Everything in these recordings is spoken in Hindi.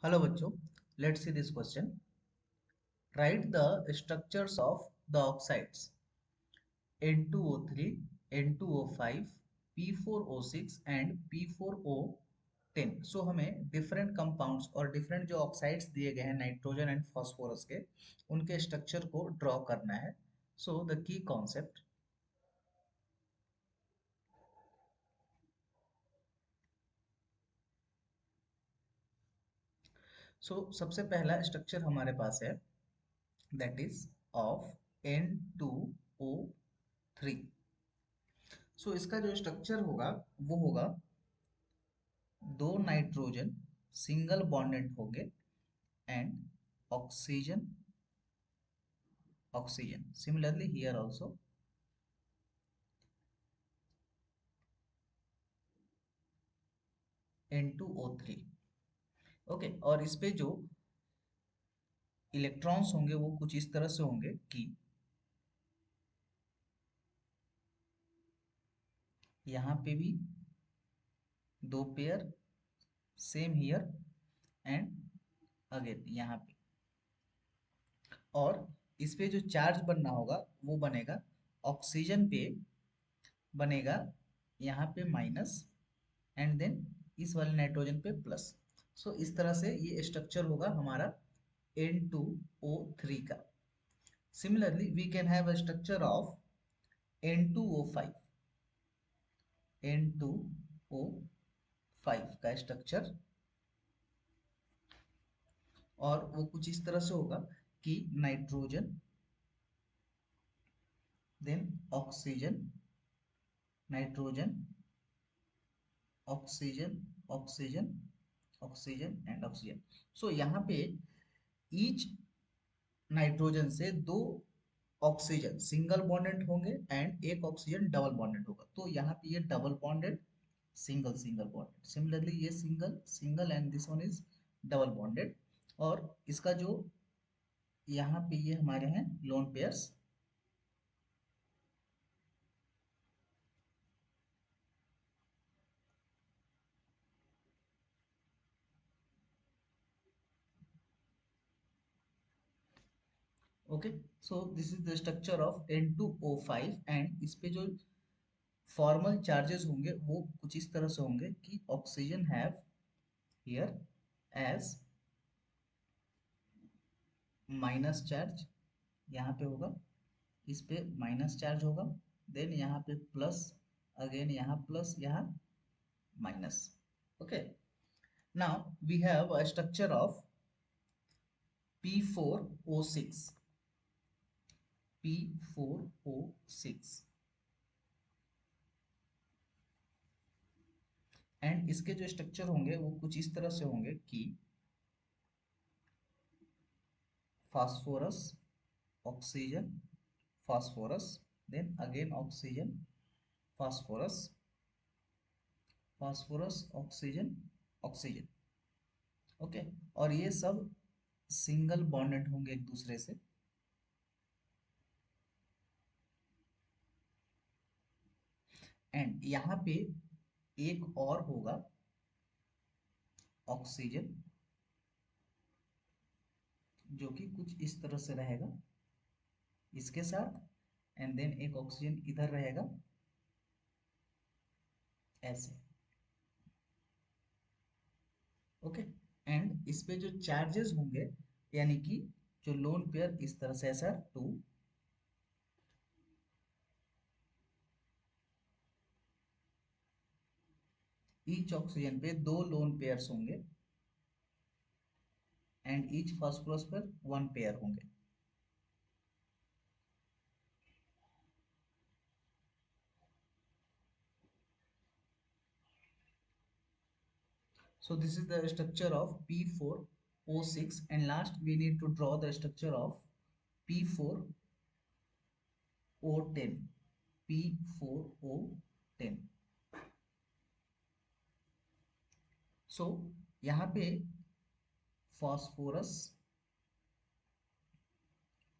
Hello बच्चों, let's see this question. Write the structures of the oxides N2O3, N2O5, P4O6 and P4O10. So हमें different compounds और different जो oxides दिए गए हैं नाइट्रोजन एंड फास्फोरस के उनके स्ट्रक्चर को ड्रॉ करना है. So the key concept. So सबसे पहला स्ट्रक्चर हमारे पास है that is of N2O3. सो इसका जो स्ट्रक्चर होगा वो होगा दो नाइट्रोजन सिंगल बॉन्डेड होंगे and oxygen oxygen similarly here also N2O3. Okay, और इस पे जो इलेक्ट्रॉन्स होंगे वो कुछ इस तरह से होंगे कि यहाँ पे भी दो pair, same here and again यहाँ पे, और इस पे जो चार्ज बनना होगा वो बनेगा ऑक्सीजन पे बनेगा यहाँ पे माइनस एंड देन इस वाले नाइट्रोजन पे प्लस. सो इस तरह से ये स्ट्रक्चर होगा हमारा N2O3 का. Similarly we can have a structure of N2O5. N2O5 का स्ट्रक्चर, और वो कुछ इस तरह से होगा कि nitrogen then oxygen nitrogen oxygen oxygen oxygen and oxygen. So यहाँ पे ईच नाइट्रोजन से दो ऑक्सीजन सिंगल बॉन्डेड होंगे एंड एक ऑक्सीजन डबल बॉन्डेड होगा. तो यहाँ पे ये double bonded single single bonded, similarly ये single single and this one is double bonded. और इसका जो यहाँ पे ये हमारे हैं lone pairs. Okay, so this is the structure of N2O5 and इस पे जो फॉर्मल चार्जेस होंगे वो कुछ इस तरह से होंगे कि oxygen have here as minus charge, यहाँ पे होगा इस पे माइनस चार्ज होगा, देन यहाँ पे प्लस, अगेन यहाँ प्लस, यहाँ minus. Okay, now we have a structure of P4O6. P4O6 and इसके जो स्ट्रक्चर होंगे वो कुछ इस तरह से होंगे कि phosphorus oxygen phosphorus, then again oxygen phosphorus phosphorus oxygen oxygen. Okay, और ये सब सिंगल बॉन्डेड होंगे एक दूसरे से. एंड यहाँ पे एक और होगा ऑक्सीजन जो कि कुछ इस तरह से रहेगा इसके साथ, एंड देन एक ऑक्सीजन इधर रहेगा ऐसे. ओके, एंड इस पे जो चार्जेस होंगे यानी कि जो लोन पेयर इस तरह से SR2, ईच ऑक्सीजन पे दो लोन पेयर्स होंगे एंड ईच फास्फोरस पर वन पेयर होंगे. So this is the structure of P4O6 and last we need to draw the structure of P4O10. P4O10. So यहाँ पे phosphorus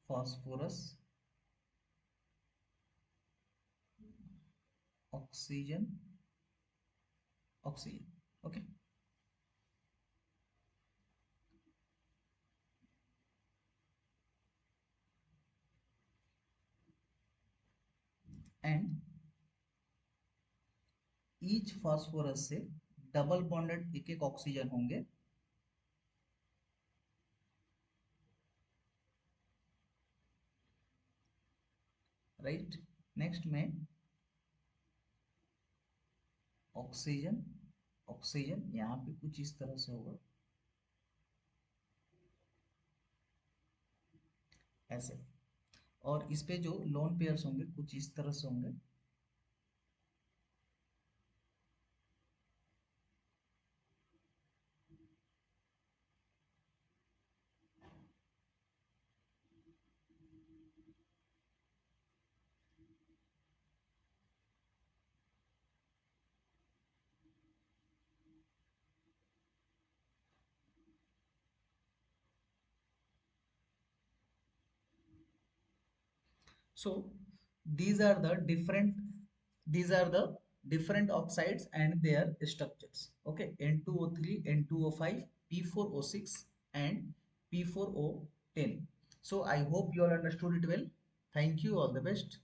phosphorus oxygen oxygen. Okay, and each phosphorus से डबल बॉन्डेड एक एक ऑक्सीजन होंगे, राइट। नेक्स्ट में ऑक्सीजन, ऑक्सीजन यहाँ पे कुछ इस तरह से होगा, ऐसे। और इस पे जो लोन पेयर्स होंगे कुछ इस तरह से होंगे। So these are the different, these are the different oxides and their structures. Okay, N2O3, N2O5, P4O6, and P4O10. So I hope you all understood it well. Thank you. All the best.